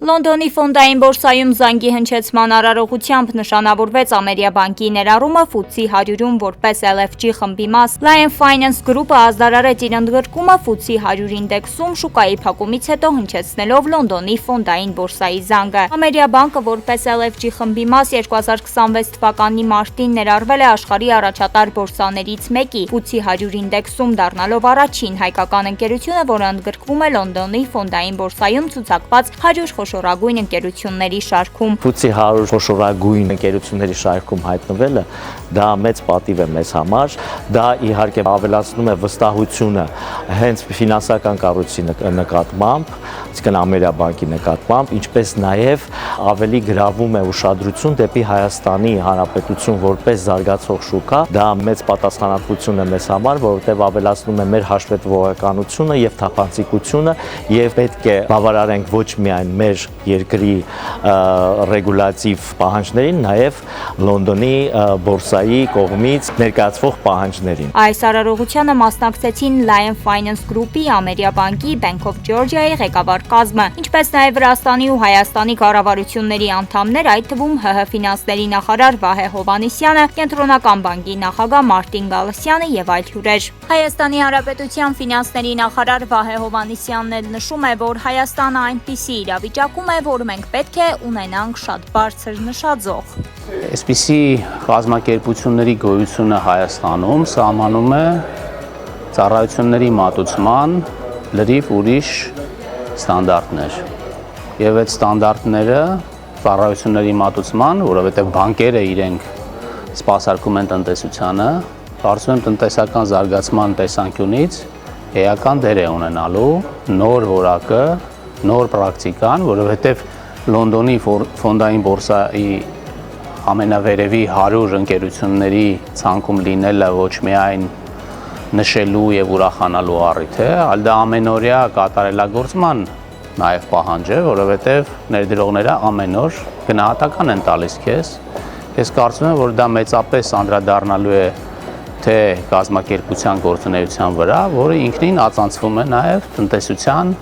Լոնդոնի ֆոնդային բորսայում զանգի հնչեցման արարողությամբ նշանավորվեց Ամերիաբանկի ներառումը FTSE 100-ում որպես LFG խմբի մաս։ Lion Finance Group-ը ազդարարեց իր ընդգրկումը FTSE 100 ինդեքսում շուկայի փակումից հետո հնչեցնելով Լոնդոնի ֆոնդային բորսայի զանգը։ Ամերիաբանկը որպես LFG խմբի մաս 2026 թվականի մարտին ներառվել է աշխարհի առաջատար բորսաներից մեկի FTSE 100 ինդեքսում, դառնալով առաջին հայկական ընկերությունը, որը ընդգրկվում է Լոնդոնի ֆոնդային բորսայում ցուցակված 100 խոշորագույն ընկերությունների շարքում։ FTSE 100 խոշորագույն ընկերությունների շարքում հայտնվելը դա մեծ պատիվ է մեզ համար, դա իհարկե ավելացնում է վստահությունը հենց ֆինանսական կառույցի նկատմամբ, այսինքն Ամերիաբանկի նկատմամբ, ինչպես նաև ավելի գրավում է ուշադրություն դեպի Հայաստանի Հանրապետություն որպես զարգացող շուկա, դա մեծ պատասխանատվություն է մեզ համար, որովհետև ավելացնում է մեր հաշվետվողականությունը եւ թափանցիկությունը եւ պետք է բավարարենք ոչ միայն մեր երկրի ռեգուլատիվ պահանջներին, նաև Լոնդոնի բորսայի կողմից ներկայացվող պահանջներին։ Այս արարողությանը մասնակցեցին Lion Finance Group-ի, Ամերիաբանկի, Bank of Georgia-ի ղեկավար կազմը, ինչպես նաև Վրաստանի ու Հայաստանի կառավարությունների անդամներ, այդ թվում ՀՀ ֆինանսների նախարար Վահե Հովհաննիսյանը, Կենտրոնական բանկի նախագահ Մարտին Գալստյանը եւ այլ հյուրեր։ Հայաստանի Հանրապետության ֆինանսների նախարար Վահե Հովհաննիսյանն էլ նշում է, որ Հայաստանը այնպիսի իրավիճակում է, որ մենք պետք է ունենանք շատ բարձր նշաձող։ Այսպիսի կազմակերպությունների գոյությունը Հայաստանում սահմանում է ծառայությունների մատուցման լրիվ ուրիշ ստանդարտներ։ Եվ այդ ստանդարտները ծառայությունների մատուցման, որովհետև բանկերը իրենք սպասարկում են տնտեսությանը, կարծում եմ տնտեսական զարգացման տեսանկյունից էական դեր է ունենալու նոր որակը, նոր պրակտիկան, որովհետև Լոնդոնի ֆոնդային բորսայի ամենավերևի 100 ընկերությունների ցանկում լինելը ոչ միայն նշելու եւ ուրախանալու առիթ է, այլ դա ամենօրյա կատարելագործման նաեւ պահանջ է, որովհետեւ ներդրողները ամեն օր գնահատական են տալիս քեզ։ Ես կարծում եմ, որ դա մեծապես անդրադառնալու է թե կազմակերպության գործունեության վրա, որը ինքնին ածանցվում է նաեւ տնտեսության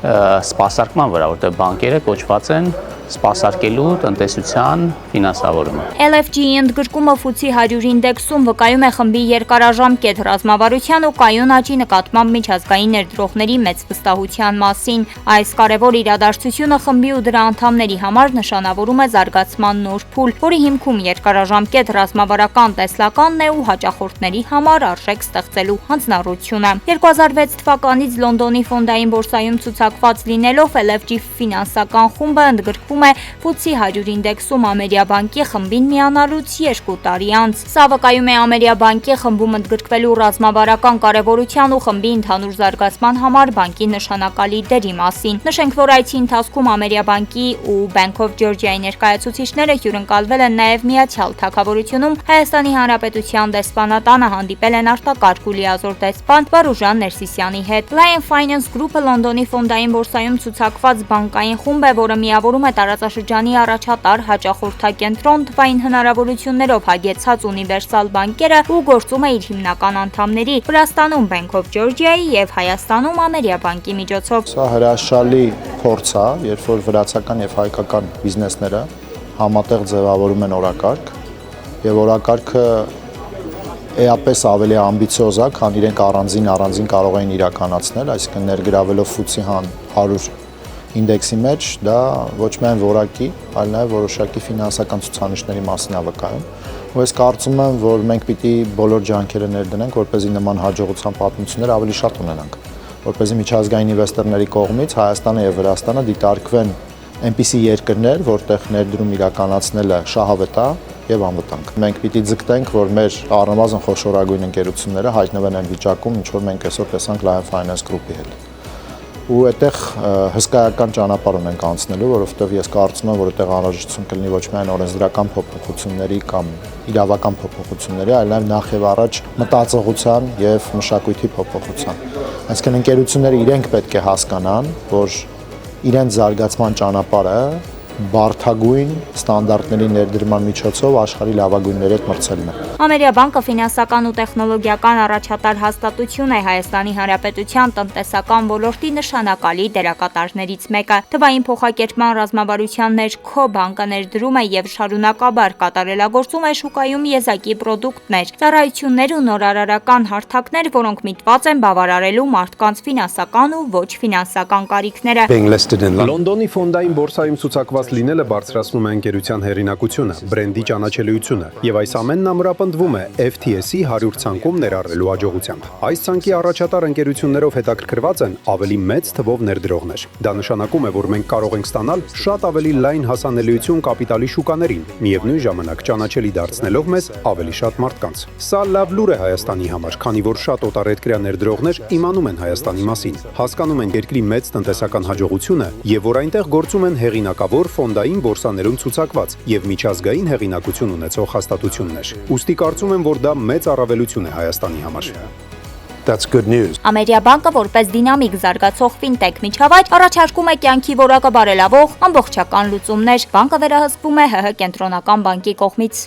սպասարկման վրա, որտեղ բանկերը կոչված են սպասարկելու տնտեսության ֆինանսավորումը։ LFG-ի ընդգրկումը FTSE 100 ինդեքսում վկայում է խմբի երկարաժամկետ ռազմավարության ու կայուն աճի նկատմամբ միջազգային ներդրողների մեծ վստահության մասին։ Այս կարևոր իրադարձությունը խմբի ու դրա անդամների համար նշանավորում է զարգացման նոր փուլ, որի հիմքում երկարաժամկետ ռազմավարական տեսլականն է ու հաճախորդների համար արժեք ստեղծելու հանձնառությունը։ 2006 թվականից Լոնդոնի ֆոնդային բորսայում ցուցակված լինելով LFG ֆինանսական խումբը ընդգրկվում է FTSE 100 ինդեքսում Ամերիաբանկի խմբին միանալուց 2 տարի անց։ Սա վկայում է Ամերիաբանկի խմբում ընդգրկվելու ռազմավարական կարևորության ու խմբի ընդհանուր զարգացման համար բանկի նշանակալի դերի մասին։ Նշենք, որ այցի ընթացքում Ամերիաբանկի ու Bank of Georgia-ի ներկայացուցիչները հյուրընկալվել են նաև Միացյալ Թագավորությունում Հայաստանի Հանրապետության դեսպանատանը, հանդիպել են արտակարգ ու լիազոր դեսպան Վարուժան Ներսիսյանի հետ։ Lion Finance Group-ը Լոնդոնի ֆոնդային բորսայում ցուցակված բանկային խումբ է, որը միավորում է տարածաշրջանի առաջատար հաճախորդակենտրոն թվային հնարավորություններով հագեցած ունիվերսալ բանկերը ու գործում է իր հիմնական անդամների Վրաստանում Bank of Georgia-ի եւ Հայաստանում Ամերիաբանկի միջոցով։ Սա հրաշալի փորձ է, երբ որ վրացական եւ հայկական բիզնեսները համատեղ ձևավորում են օրակարգ եւ օրակարգը էապես ավելի ամբիցիոզ է, քան իրենք առանձին կարող են իրականացնել, այսինքն ներգրավելով FTSE 100 ինդեքսի մեջ, դա ոչ միայն որակի, այլ նաև որոշակի ֆինանսական ցուցանիշների մասին է վկայում։ Ու ես կարծում եմ, որ մենք պիտի բոլոր ջանքերը ներդնենք, որպեսզի նման հաջողության պատմություններ ավելի շատ ունենանք, որպեսզի միջազգային ինվեստորների կողմից Հայաստանը եւ Վրաստանը դիտարկվեն այնպիսի երկրներ, որտեղ ներդրում իրականացնելը շահավետ է եւ անվտանգ։ Մենք պիտի ձգտենք, որ մեր առնվազն խոշորագույն ընկերությունները հայտնվեն այն վիճակում, ինչ որ մենք այսօր տեսանք Lion Finance Group-ի հետ։ Ու այդտեղ հսկայական ճանապարհ ունենք անցնելու, որովհետև ես կարծում եմ, որ այդտեղ անհրաժեշտություն կլինի ոչ միայն օրենսդրական փոփոխությունների կամ իրավական փոփոխությունների, այլ նաև նախ եւ առաջ մտածողության եւ մշակույթի փոփոխության։ Այսինքն ընկերությունները իրենք պետք է հասկանան, որ իրենց զարգացման ճանապարհը բարդագույն ստանդարտների ներդրման միջոցով աշխարհի լավագույնների հետ մրցելն է։ Ամերիաբանկը ֆինանսական ու տեխնոլոգիական առաջատար հաստատություն է Հայաստանի Հանրապետության տնտեսական ոլորտի նշանակալի դերակատարներից մեկը։ Թվային փոխակերպման ռազմավարության ներքո բանկը ներդրում է եւ շարունակաբար կատարելագործում է շուկայում եզակի պրոդուկտներ, ծառայություններ ու նորարարական հարթակներ, որոնք միտված են բավարարելու մարդկանց ֆինանսական ու ոչ ֆինանսական կարիքները։ Լոնդոնի ֆոնդային բորսայում ցուցակված լինելը բարձրացնում է ընկերության հեղինակությունը, բրենդի ճանաչելիությունը եւ այս ամենն ամրապնդվում է FTSE 100 ցանկում ներառելու հաջողությամբ։ Այս ցանկի առաջատար ընկերություններով հետաքրքրված են ավելի մեծ թվով ներդրողներ։ Դա նշանակում է, որ մենք կարող ենք ստանալ շատ ավելի լայն հասանելիություն կապիտալի շուկաներին, միևնույն ժամանակ ճանաչելի դարձնելով մեզ ավելի շատ մարդկանց։ Սա լավ լուր է Հայաստանի համար, քանի որ շատ օտարերկրյա ներդրողներ իմանում են Հայաստանի մասին, հասկանում են երկրի մեծ տնտեսական հաջողությունը եւ որ այնտեղ գործում են հեղինակավոր ֆոնդային բորսաներում ցուցակված եւ միջազգային հեղինակություն ունեցող հաստատություններ։ Ուստի կարծում եմ, որ դա մեծ առավելություն է Հայաստանի համար։ That's good news. Ամերիաբանկը որպես դինամիկ զարգացող ֆինտեխ միջավայր առաջարկում է կյանքի որակը բարելավող ամբողջական լուծումներ։ Բանկը վերահսկվում է ՀՀ կենտրոնական բանկի կողմից։